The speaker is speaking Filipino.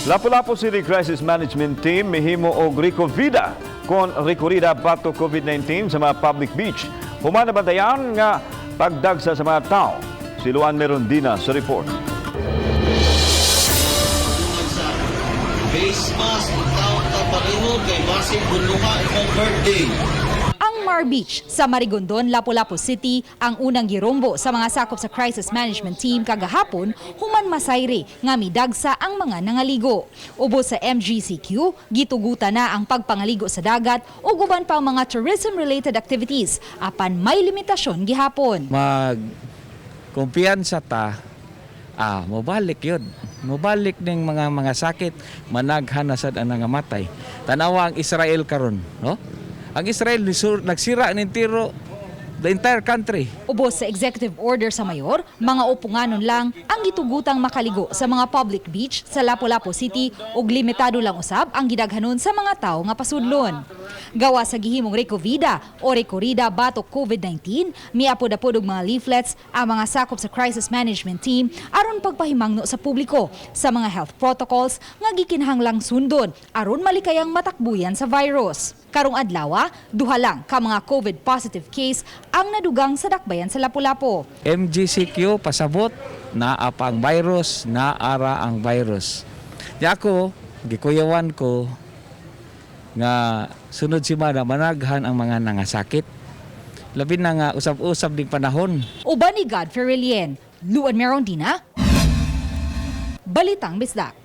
Lapu-Lapu City Crisis Management Team mihimo og Recovida kon rekorida batok COVID-19 sa mga public beach. Human na bantayan nga pagdagsa sa mga tao. Si Luan Merondina sa report. Face mask, ikaw ka pareho kay Basig Bunluha ikong birthday. Ang Mar Beach sa Marigondon, Lapu-Lapu City ang unang girombo sa mga sakop sa crisis management team kagahapon human masayre nga midagsa ang mga nangaligo. Ubos sa MGCQ, gituguta na ang pagpangaligo sa dagat ug uban pang mga tourism-related activities apan may limitasyon gihapon. Kumpiyansa ta, mobalik yun. Mobalik ning mga sakit, managhanasad ang nangamatay. Tanawa ang Israel karon, no? Ang Israel nagsira ng tiro the entire country. Ubos sa executive order sa mayor, mga upunganon lang ang gitugutang makaligo sa mga public beach sa Lapu-Lapu City ug limitado lang usab ang gidaghanon sa mga tawo nga pasudlon. Gawa sa gihimong Recovida o Recorrida batok COVID-19, miapod-apod og mga leaflets ang mga sakop sa crisis management team aron pagpahimangno sa publiko sa mga health protocols nga gikinahanglang sundon aron malikayang matakbuyan sa virus. Karong adlaw, duha lang ka mga COVID positive case ang nadugang sa dakbayan sa Lapu-Lapu. MGCQ pasabot na ang virus, naara ang virus. Di ako, gikuyawan ko nga sunod semana managhan ang mga nangasakit. Labi na nga usab-usab ding panahon. Uban ni Godfrey Relien, Luan Merondina, Balitang Bisdak.